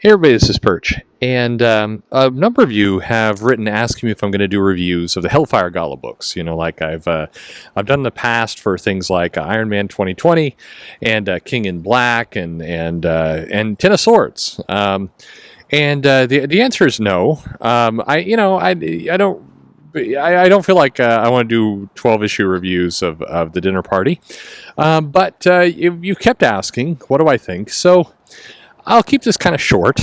Hey everybody, this is Perch, and a number of you have written asking me if I'm going to do reviews of the Hellfire Gala books. You know, like I've done in the past for things like Iron Man 2020 and King in Black and Ten of Swords. The answer is no. I don't feel like I want to do 12-issue reviews of the dinner party, but you kept asking, what do I think? So I'll keep this kind of short.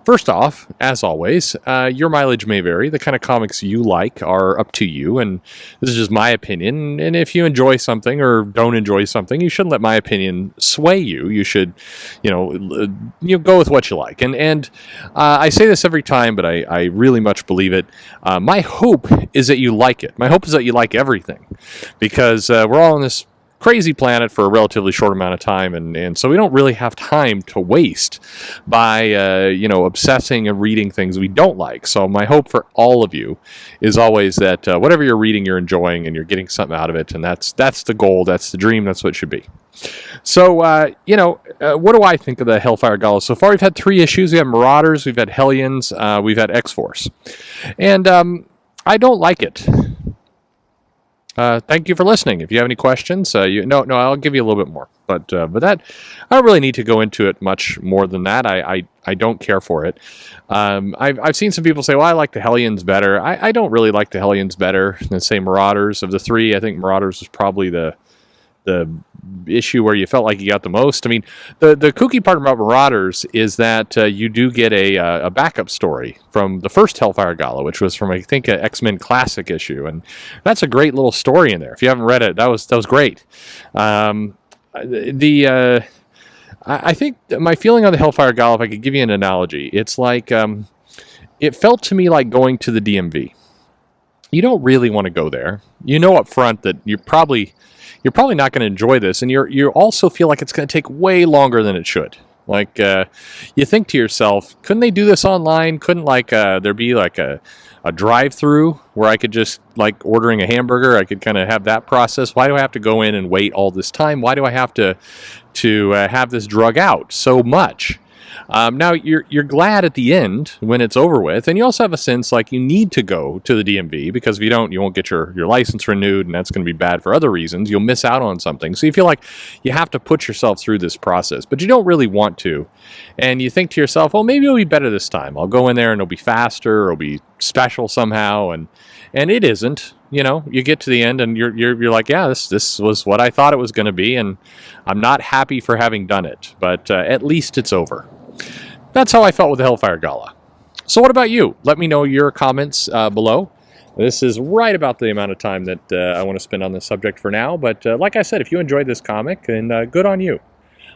First off, as always, your mileage may vary. The kind of comics you like are up to you, and this is just my opinion. And if you enjoy something or don't enjoy something, you shouldn't let my opinion sway you. You should, go with what you like. And I say this every time, but I really much believe it. My hope is that you like it. My hope is that you like everything, because we're all on this crazy planet for a relatively short amount of time, and so we don't really have time to waste by obsessing and reading things we don't like. So my hope for all of you is always that whatever you're reading, you're enjoying and you're getting something out of it, and that's the goal, that's the dream, that's what it should be. So what do I think of the Hellfire Gala so far? We've had 3 issues. We have Marauders, we've had Hellions, we've had X-Force, and I don't like it. Thank you for listening. If you have any questions, I'll give you a little bit more. But that, I don't really need to go into it much more than that. I don't care for it. I've seen some people say, well, I like the Hellions better. I don't really like the Hellions better than, say, Marauders. Of the 3, I think Marauders was probably the issue where you felt like you got the most. I mean, the kooky part about Marauders is that you do get a backup story from the first Hellfire Gala, which was from, I think, an X-Men Classic issue, and that's a great little story in there. If you haven't read it, that was great. I think my feeling on the Hellfire Gala, if I could give you an analogy, it's like it felt to me like going to the DMV. You don't really want to go there. You know up front that you're probably not going to enjoy this, and you also feel like it's going to take way longer than it should. Like you think to yourself, couldn't they do this online? Couldn't there be like a drive-through where I could just, like ordering a hamburger, I could kind of have that process? Why do I have to go in and wait all this time? Why do I have to have this drug out so much? Now you're glad at the end when it's over with, and you also have a sense like you need to go to the DMV, because if you don't, you won't get your license renewed, and that's going to be bad for other reasons. You'll miss out on something. So you feel like you have to put yourself through this process, but you don't really want to. And you think to yourself, well, maybe it'll be better this time. I'll go in there and it'll be faster, or it'll be special somehow, and it isn't. You get to the end and you're like, yeah, this was what I thought it was going to be, and I'm not happy for having done it, but at least it's over. That's how I felt with the Hellfire Gala. So what about you? Let me know your comments below. This is right about the amount of time that I want to spend on this subject for now. But like I said, if you enjoyed this comic, then good on you.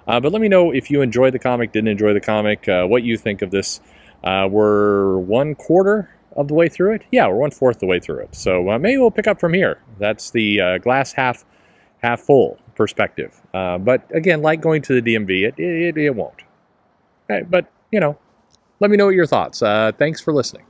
But let me know if you enjoyed the comic, didn't enjoy the comic, what you think of this. We're 1/4 of the way through it. Yeah, we're 1/4 the way through it. So maybe we'll pick up from here. That's the glass half full perspective. But again, like going to the DMV, it won't. But, let me know your thoughts. Thanks for listening.